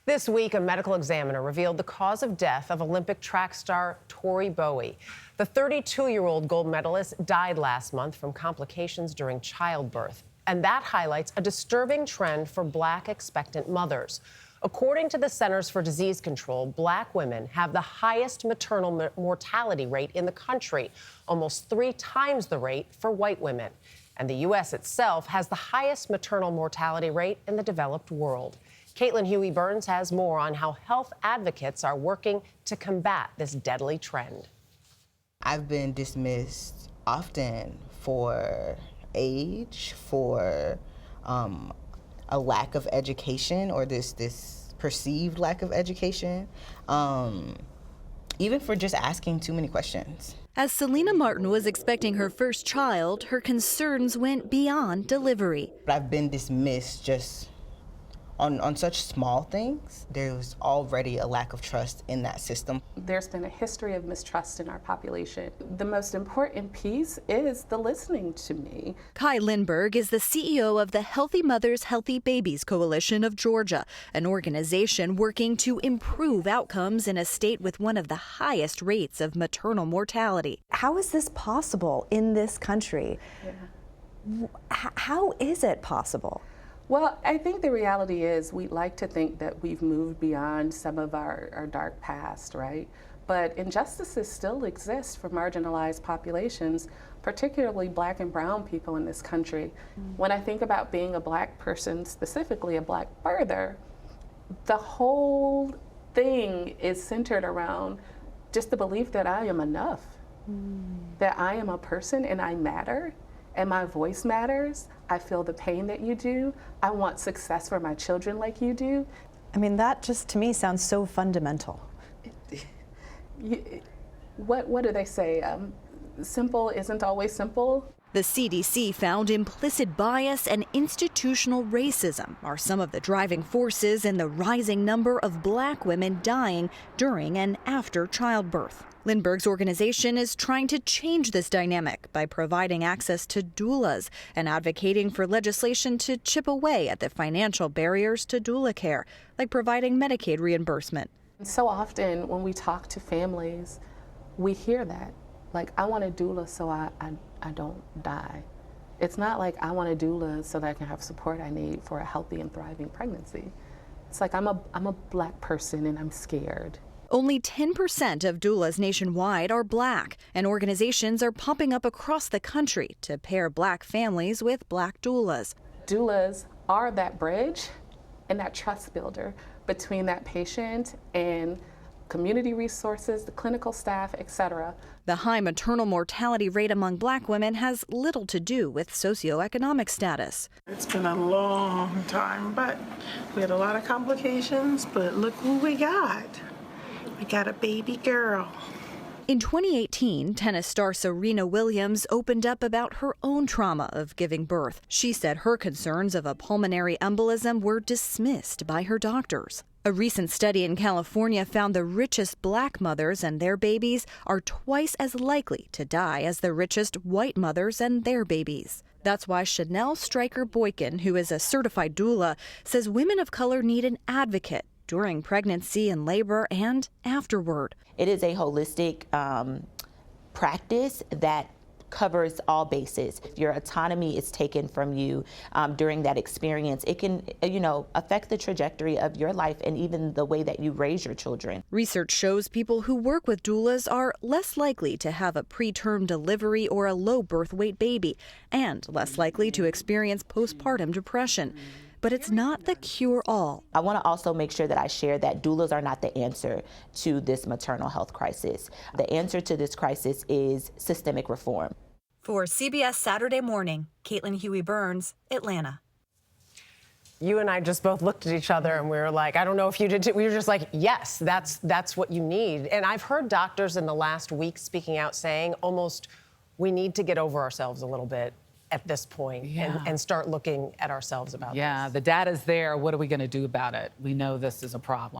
This week, a medical examiner revealed the cause of death of Olympic track star Tori Bowie. The 32-year-old gold medalist died last month from complications during childbirth. And that highlights a disturbing trend for Black expectant mothers. According to the Centers for Disease Control, Black women have the highest maternal mortality rate in the country, almost 3 times the rate for white women. And the U.S. itself has the highest maternal mortality rate in the developed world. Caitlyn Huey Burns has more on how health advocates are working to combat this deadly trend. I've been dismissed often for age, for a lack of education, or this perceived lack of education, even for just asking too many questions. As Selena Martin was expecting her first child, her concerns went beyond delivery. I've been dismissed just on such small things. There's already a lack of trust in that system. There's been a history of mistrust in our population. The most important piece is the listening to me. Kai Lindberg is the CEO of the Healthy Mothers, Healthy Babies Coalition of Georgia, an organization working to improve outcomes in a state with one of the highest rates of maternal mortality. How is this possible in this country? Yeah. How is it possible? Well, I think the reality is we'd like to think that we've moved beyond some of our dark past, right? But injustices still exist for marginalized populations, particularly Black and brown people in this country. When I think about being a Black person, specifically a Black birther, the whole thing is centered around just the belief that I am enough, that I am a person and I matter. And my voice matters. I feel the pain that you do. I want success for my children like you do. I mean, that just to me sounds so fundamental. What do they say? Simple isn't always simple. The CDC found implicit bias and institutional racism are some of the driving forces in the rising number of Black women dying during and after childbirth. Lindbergh's organization is trying to change this dynamic by providing access to doulas and advocating for legislation to chip away at the financial barriers to doula care, like providing Medicaid reimbursement. So often when we talk to families, we hear that, like, I want a doula so I don't die. It's not like I want a doula so that I can have support I need for a healthy and thriving pregnancy. It's like I'm a Black person and I'm scared. Only 10% of doulas nationwide are Black, and organizations are popping up across the country to pair Black families with Black doulas. Doulas are that bridge and that trust builder between that patient and community resources, the clinical staff, etc. The high maternal mortality rate among Black women has little to do with socioeconomic status. It's been a long time, but we had a lot of complications, but look who we got. We got a baby girl. In 2018, tennis star Serena Williams opened up about her own trauma of giving birth. She said her concerns of a pulmonary embolism were dismissed by her doctors. A recent study in California found the richest Black mothers and their babies are twice as likely to die as the richest white mothers and their babies. That's why Chanel Stryker-Boykin, who is a certified doula, says women of color need an advocate during pregnancy and labor and afterward. It is a holistic practice that covers all bases. If your autonomy is taken from you during that experience, it can, affect the trajectory of your life and even the way that you raise your children. Research shows people who work with doulas are less likely to have a preterm delivery or a low birth weight baby, and less likely to experience postpartum depression. But it's not the cure-all. I want to also make sure that I share that doulas are not the answer to this maternal health crisis. The answer to this crisis is systemic reform. For CBS Saturday Morning, Caitlyn Huey Burns, Atlanta. You and I just both looked at each other and we were like, I don't know if you did too. We were just like, yes, that's what you need. And I've heard doctors in the last week speaking out saying almost we need to get over ourselves a little bit at this point and start looking at ourselves about this. Yeah, the data's there. What are we going to do about it? We know this is a problem.